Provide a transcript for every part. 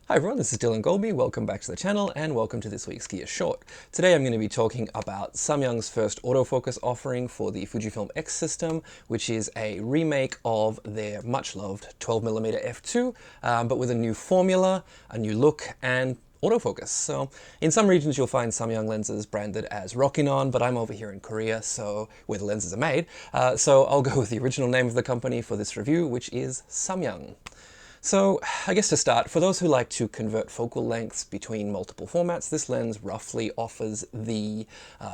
Hi everyone, this is Dylan Golby. Welcome back to the channel and welcome to this week's Gear Short. Today I'm going to be talking about Samyang's first autofocus offering for the Fujifilm X system, which is a remake of their much loved 12mm f2, but with a new formula, a new look, and autofocus. So in some regions you'll find Samyang lenses branded as Rokinon, but I'm over here in Korea, so where the lenses are made. So I'll go with the original name of the company for this review, which is Samyang. So I guess to start, for those who like to convert focal lengths between multiple formats, this lens roughly offers the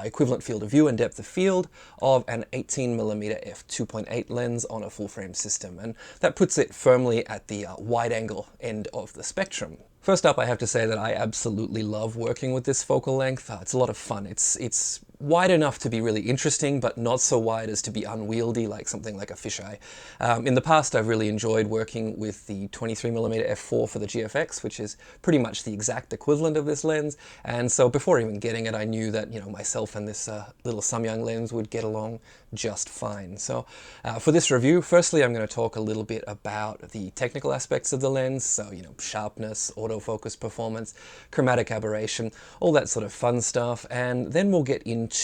equivalent field of view and depth of field of an 18mm f2.8 lens on a full frame system, and that puts it firmly at the wide angle end of the spectrum. First up, I have to say that I absolutely love working with this focal length. It's a lot of fun. It's wide enough to be really interesting, but not so wide as to be unwieldy like something like a fisheye. In the past, I've really enjoyed working with the 23mm f4 for the GFX, which is pretty much the exact equivalent of this lens. And so before even getting it, I knew that, myself and this little Samyang lens would get along just fine. So for this review, firstly, I'm going to talk a little bit about the technical aspects of the lens. So, sharpness, autofocus performance, chromatic aberration, all that sort of fun stuff. And then we'll get into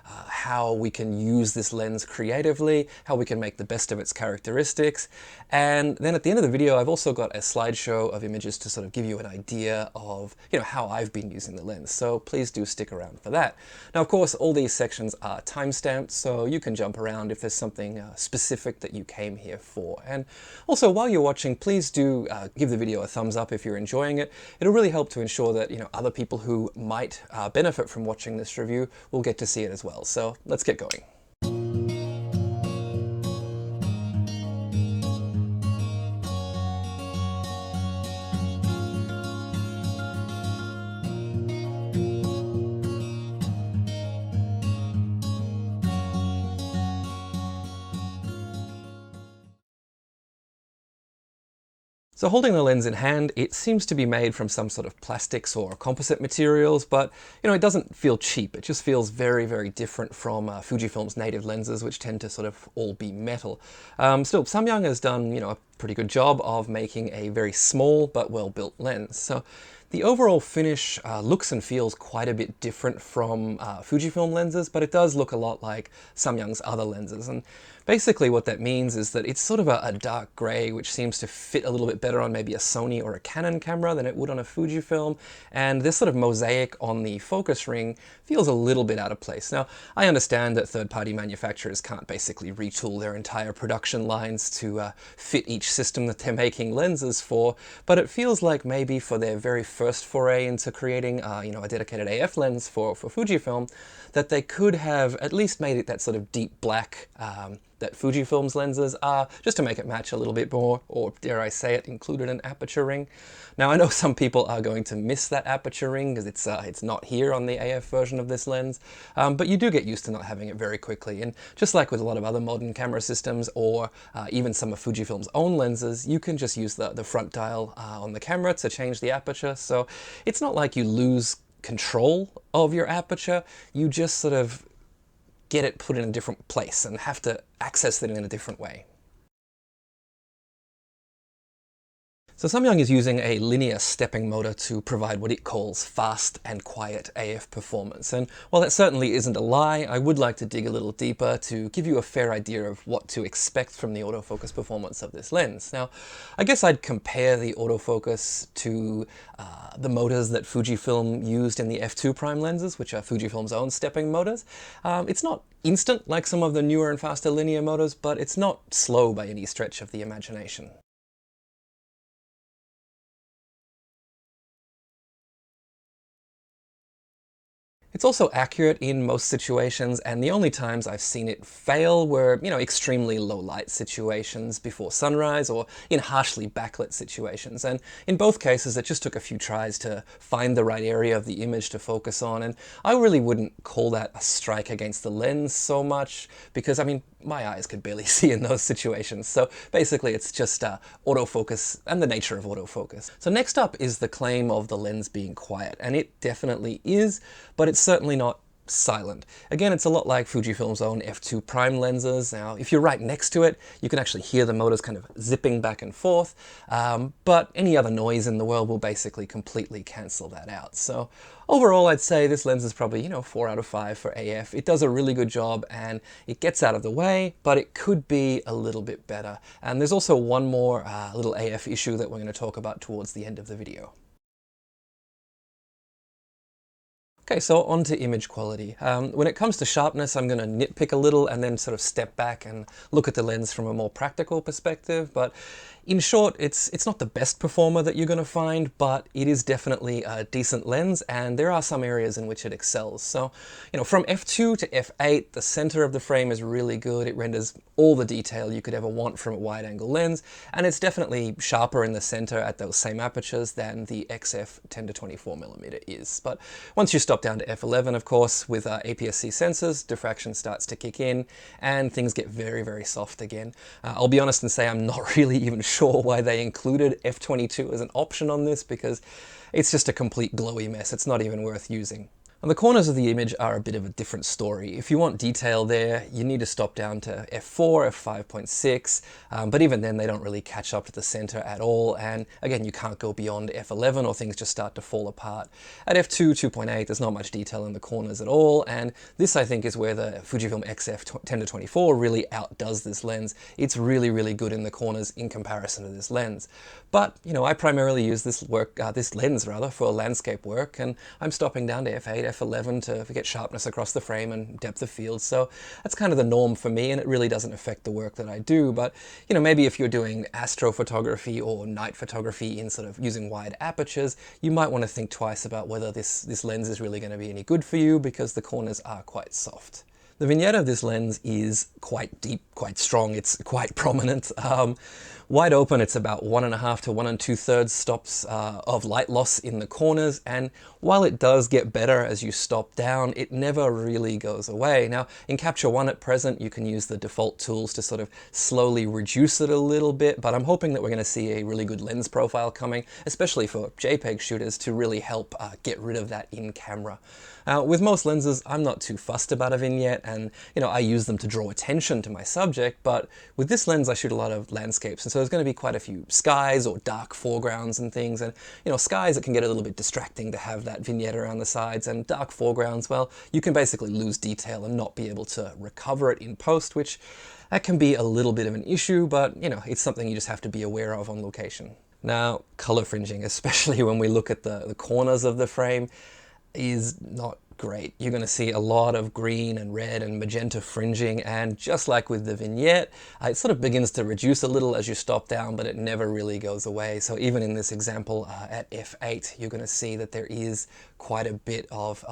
how we can use this lens creatively, how we can make the best of its characteristics. And then at the end of the video, I've also got a slideshow of images to sort of give you an idea of, how I've been using the lens. So please do stick around for that. Now, of course, all these sections are timestamped, so you can jump around if there's something specific that you came here for. And also, while you're watching, please do give the video a thumbs up if you're enjoying it. It'll really help to ensure that, other people who might benefit from watching this review will get to see it as well. So let's get going. So holding the lens in hand, it seems to be made from some sort of plastics or composite materials, but it doesn't feel cheap. It just feels very, very different from Fujifilm's native lenses, which tend to sort of all be metal. Still, Samyang has done, a pretty good job of making a very small but well-built lens. So the overall finish looks and feels quite a bit different from Fujifilm lenses, but it does look a lot like Samyang's other lenses. And basically what that means is that it's sort of a dark grey, which seems to fit a little bit better on maybe a Sony or a Canon camera than it would on a Fujifilm. And this sort of mosaic on the focus ring feels a little bit out of place. Now, I understand that third-party manufacturers can't basically retool their entire production lines to fit each system that they're making lenses for, but it feels like maybe for their very first foray into creating a dedicated AF lens for Fujifilm, that they could have at least made it that sort of deep black that Fujifilm's lenses are, just to make it match a little bit more, or dare I say it, included an aperture ring. Now, I know some people are going to miss that aperture ring because it's not here on the AF version of this lens, but you do get used to not having it very quickly. And just like with a lot of other modern camera systems, or even some of Fujifilm's own lenses, you can just use the front dial on the camera to change the aperture. So it's not like you lose control of your aperture, you just sort of get it put in a different place and have to access it in a different way. So Samyang is using a linear stepping motor to provide what it calls fast and quiet AF performance. And while that certainly isn't a lie, I would like to dig a little deeper to give you a fair idea of what to expect from the autofocus performance of this lens. Now, I guess I'd compare the autofocus to the motors that Fujifilm used in the f2 prime lenses, which are Fujifilm's own stepping motors. It's not instant like some of the newer and faster linear motors, but it's not slow by any stretch of the imagination. It's also accurate in most situations, and the only times I've seen it fail were, extremely low light situations before sunrise or in harshly backlit situations. And in both cases, it just took a few tries to find the right area of the image to focus on. And I really wouldn't call that a strike against the lens so much because, my eyes could barely see in those situations. So basically, it's just autofocus and the nature of autofocus. So next up is the claim of the lens being quiet, and it definitely is, but it's certainly not silent. Again, it's a lot like Fujifilm's own f2 prime lenses. Now, if you're right next to it, you can actually hear the motors kind of zipping back and forth, but any other noise in the world will basically completely cancel that out. So overall, I'd say this lens is probably, you know, 4 out of 5 for AF. It does a really good job and it gets out of the way, but it could be a little bit better. And there's also one more little AF issue that we're going to talk about towards the end of the video. Okay, so on to image quality. When it comes to sharpness, I'm going to nitpick a little and then sort of step back and look at the lens from a more practical perspective. But in short, it's not the best performer that you're going to find, but it is definitely a decent lens, and there are some areas in which it excels. So, you know, from f2 to f8, the center of the frame is really good. It renders all the detail you could ever want from a wide-angle lens, and it's definitely sharper in the center at those same apertures than the XF 10 to 24mm is. But once you stop down to f11, of course, with APS-C sensors, diffraction starts to kick in, and things get very, very soft again. I'll be honest and say I'm not really even sure why they included f22 as an option on this, because it's just a complete glowy mess. It's not even worth using. And the corners of the image are a bit of a different story. If you want detail there, you need to stop down to f4, f5.6, but even then they don't really catch up to the center at all, and again, you can't go beyond f11 or things just start to fall apart. At f2, 2.8, there's not much detail in the corners at all, and this I think is where the Fujifilm XF 10 to 24 really outdoes this lens. It's really, really good in the corners in comparison to this lens. But, you know, I primarily use this lens for landscape work, and I'm stopping down to f8, f11 to get sharpness across the frame and depth of field. So that's kind of the norm for me, and it really doesn't affect the work that I do. But, you know, maybe if you're doing astrophotography or night photography in sort of using wide apertures, you might want to think twice about whether this lens is really going to be any good for you, because the corners are quite soft. The vignette of this lens is quite deep, quite strong, it's quite prominent. Wide open, it's about 1.5 to 1 2/3 stops of light loss in the corners, and while it does get better as you stop down, it never really goes away. Now, in Capture One at present, you can use the default tools to sort of slowly reduce it a little bit, but I'm hoping that we're going to see a really good lens profile coming, especially for JPEG shooters, to really help get rid of that in camera. With most lenses, I'm not too fussed about a vignette, and you know, I use them to draw attention to my subject, but with this lens I shoot a lot of landscapes, and so there's going to be quite a few skies or dark foregrounds and things, and you know, skies, it can get a little bit distracting to have that vignette around the sides, and dark foregrounds, well, you can basically lose detail and not be able to recover it in post, which that can be a little bit of an issue, but you know, it's something you just have to be aware of on location. Now, color fringing, especially when we look at the corners of the frame, is not great. You're going to see a lot of green and red and magenta fringing, and just like with the vignette, it sort of begins to reduce a little as you stop down, but it never really goes away. So even in this example at f8, you're going to see that there is quite a bit of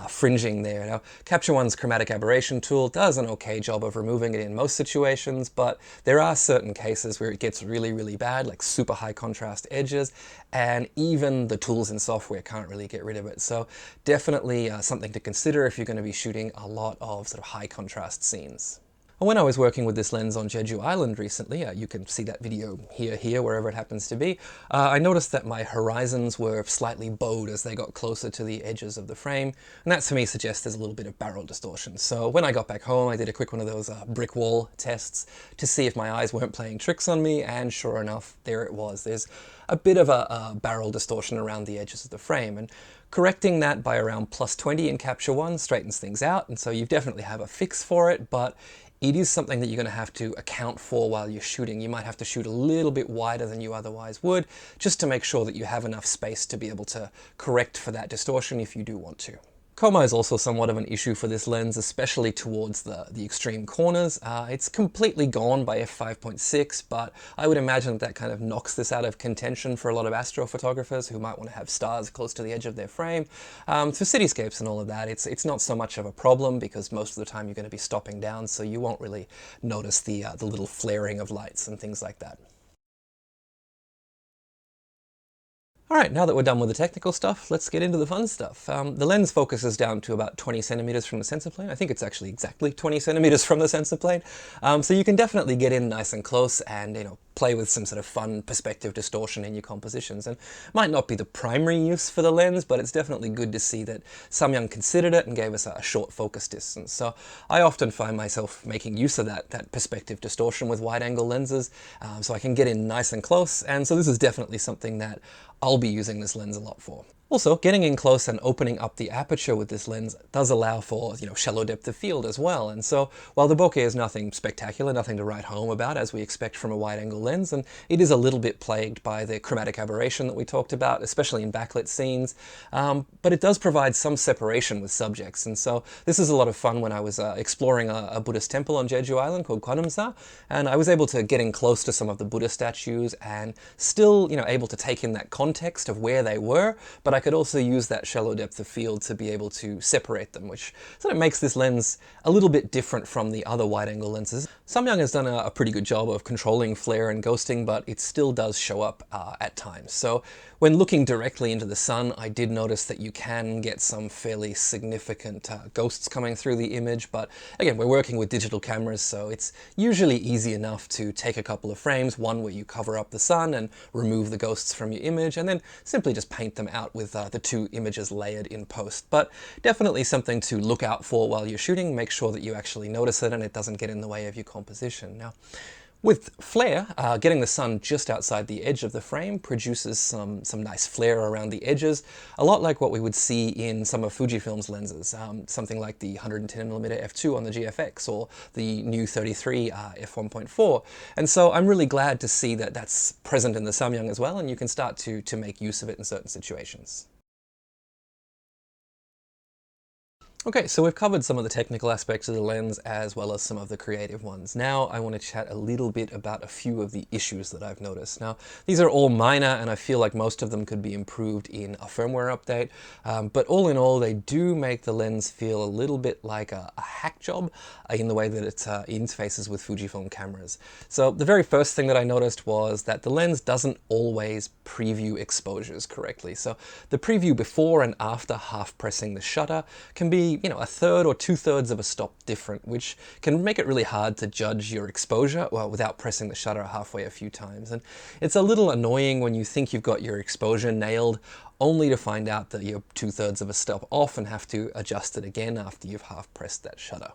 fringing there. Now, Capture One's chromatic aberration tool does an okay job of removing it in most situations, but there are certain cases where it gets really, really bad, like super high contrast edges, and even the tools in software can't really get rid of it. So definitely something to consider if you're going to be shooting a lot of sort of high contrast scenes. When I was working with this lens on Jeju Island recently, you can see that video here, wherever it happens to be, I noticed that my horizons were slightly bowed as they got closer to the edges of the frame, and that to me suggests there's a little bit of barrel distortion. So when I got back home, I did a quick one of those brick wall tests to see if my eyes weren't playing tricks on me, and sure enough, there it was. There's a bit of a barrel distortion around the edges of the frame, and correcting that by around +20 in Capture One straightens things out, and so you definitely have a fix for it, but it is something that you're going to have to account for while you're shooting. You might have to shoot a little bit wider than you otherwise would, just to make sure that you have enough space to be able to correct for that distortion if you do want to. COMA is also somewhat of an issue for this lens, especially towards the extreme corners. It's completely gone by f5.6, but I would imagine that kind of knocks this out of contention for a lot of astrophotographers who might want to have stars close to the edge of their frame. For cityscapes and all of that, it's not so much of a problem, because most of the time you're going to be stopping down, so you won't really notice the little flaring of lights and things like that. Alright, now that we're done with the technical stuff, let's get into the fun stuff. The lens focuses down to about 20 centimeters from the sensor plane. I think it's actually exactly 20 centimeters from the sensor plane. So you can definitely get in nice and close and, you know, play with some sort of fun perspective distortion in your compositions. And might not be the primary use for the lens, but it's definitely good to see that Samyang considered it and gave us a short focus distance. So I often find myself making use of that perspective distortion with wide-angle lenses, so I can get in nice and close, and so this is definitely something that I'll be using this lens a lot for. Also, getting in close and opening up the aperture with this lens does allow for, shallow depth of field as well. And so, while the bokeh is nothing spectacular, nothing to write home about as we expect from a wide-angle lens, and it is a little bit plagued by the chromatic aberration that we talked about, especially in backlit scenes, but it does provide some separation with subjects. And so, this is a lot of fun when I was exploring a Buddhist temple on Jeju Island called Kwanumsa, and I was able to get in close to some of the Buddha statues and still, able to take in that context of where they were, but I could also use that shallow depth of field to be able to separate them, which sort of makes this lens a little bit different from the other wide-angle lenses. Samyang has done a pretty good job of controlling flare and ghosting, but it still does show up at times. So when looking directly into the sun, I did notice that you can get some fairly significant ghosts coming through the image, but again, we're working with digital cameras, so it's usually easy enough to take a couple of frames, one where you cover up the sun and remove the ghosts from your image, and then simply just paint them out with the two images layered in post. But definitely something to look out for while you're shooting. Make sure that you actually notice it and it doesn't get in the way of your composition. Now, with flare, getting the sun just outside the edge of the frame produces some nice flare around the edges, a lot like what we would see in some of Fujifilm's lenses, something like the 110mm f2 on the GFX or the new 33 f1.4. And so I'm really glad to see that that's present in the Samyang as well, and you can start to make use of it in certain situations. Okay, so we've covered some of the technical aspects of the lens as well as some of the creative ones. Now I want to chat a little bit about a few of the issues that I've noticed. Now, these are all minor and I feel like most of them could be improved in a firmware update, but all in all, they do make the lens feel a little bit like a hack job in the way that it interfaces with Fujifilm cameras. So the very first thing that I noticed was that the lens doesn't always preview exposures correctly. So the preview before and after half pressing the shutter can be a third or two-thirds of a stop different, which can make it really hard to judge your exposure without pressing the shutter halfway a few times. And it's a little annoying when you think you've got your exposure nailed, only to find out that you're two-thirds of a stop off and have to adjust it again after you've half pressed that shutter.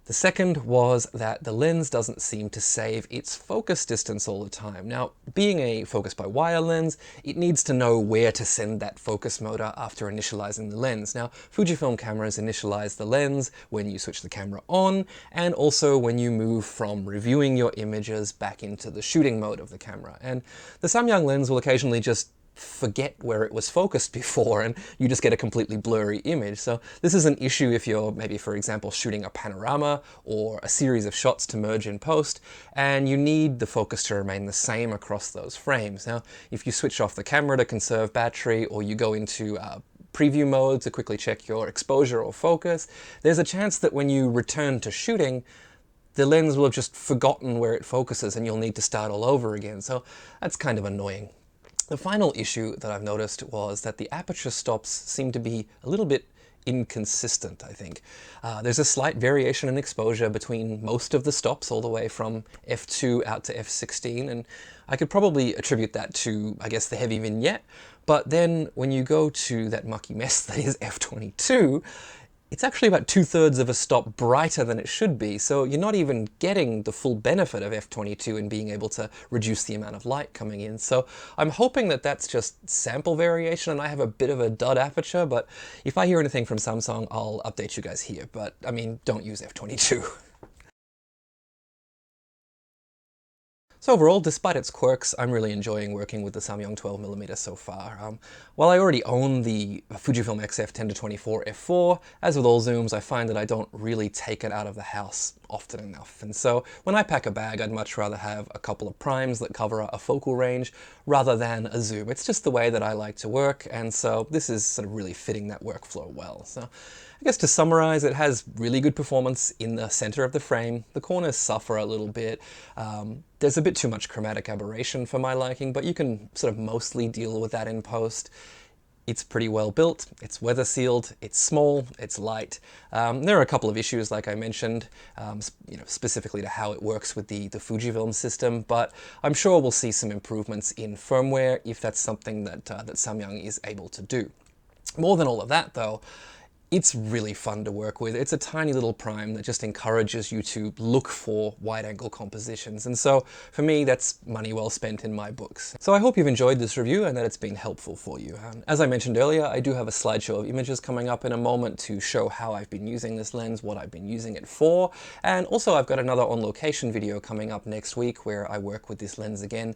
The second was that the lens doesn't seem to save its focus distance all the time. Now, being a focus by wire lens, it needs to know where to send that focus motor after initializing the lens. Now, Fujifilm cameras initialize the lens when you switch the camera on, and also when you move from reviewing your images back into the shooting mode of the camera. And the Samyang lens will occasionally just forget where it was focused before and you just get a completely blurry image. So this is an issue if you're maybe, for example, shooting a panorama or a series of shots to merge in post and you need the focus to remain the same across those frames. Now, if you switch off the camera to conserve battery or you go into preview mode to quickly check your exposure or focus, there's a chance that when you return to shooting, the lens will have just forgotten where it focuses and you'll need to start all over again. So that's kind of annoying. The final issue that I've noticed was that the aperture stops seem to be a little bit inconsistent, I think. There's a slight variation in exposure between most of the stops, all the way from f2 out to f16, and I could probably attribute that to, I guess, the heavy vignette, but then when you go to that mucky mess that is f22, it's actually about two-thirds of a stop brighter than it should be, so you're not even getting the full benefit of f22 in being able to reduce the amount of light coming in. So I'm hoping that that's just sample variation and I have a bit of a dud aperture, but if I hear anything from Samsung, I'll update you guys here. But I mean, don't use f22. So overall, despite its quirks, I'm really enjoying working with the Samyang 12mm so far. While I already own the Fujifilm XF 10-24 f4, as with all zooms, I find that I don't really take it out of the house often enough. And so when I pack a bag, I'd much rather have a couple of primes that cover a focal range rather than a zoom. It's just the way that I like to work, and so this is sort of really fitting that workflow well. So I guess to summarize, it has really good performance in the center of the frame. The corners suffer a little bit. There's a bit too much chromatic aberration for my liking, but you can sort of mostly deal with that in post. It's pretty well built, it's weather sealed, it's small, it's light. There are a couple of issues, like I mentioned, specifically to how it works with the Fujifilm system, but I'm sure we'll see some improvements in firmware if that's something that Samyang is able to do. More than all of that, though, it's really fun to work with. It's a tiny little prime that just encourages you to look for wide-angle compositions. And so for me, that's money well spent in my books. So I hope you've enjoyed this review and that it's been helpful for you. As I mentioned earlier, I do have a slideshow of images coming up in a moment to show how I've been using this lens, what I've been using it for. And also I've got another on-location video coming up next week where I work with this lens again,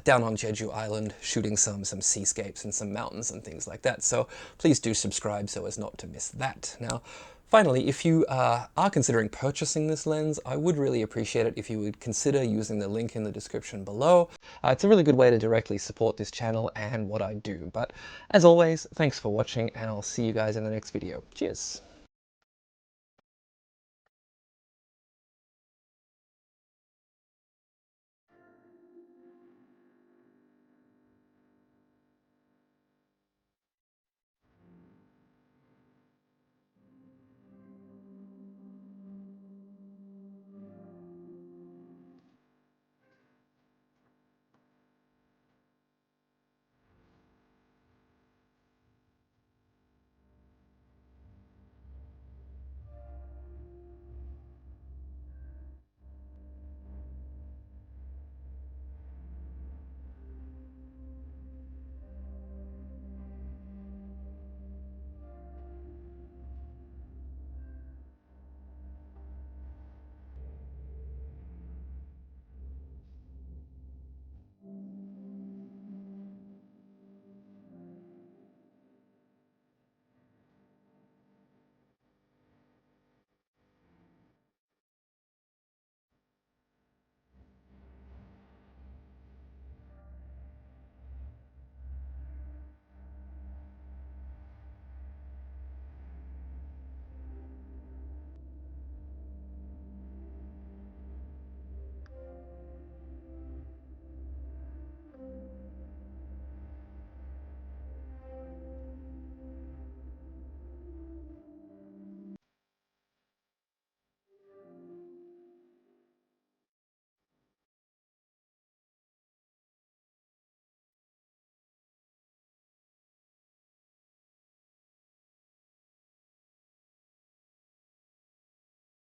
down on Jeju Island, shooting some seascapes and some mountains and things like that. So please do subscribe so as not to miss that. Now, finally, if you are considering purchasing this lens, I would really appreciate it if you would consider using the link in the description below. It's a really good way to directly support this channel and what I do. But as always, thanks for watching, and I'll see you guys in the next video. Cheers!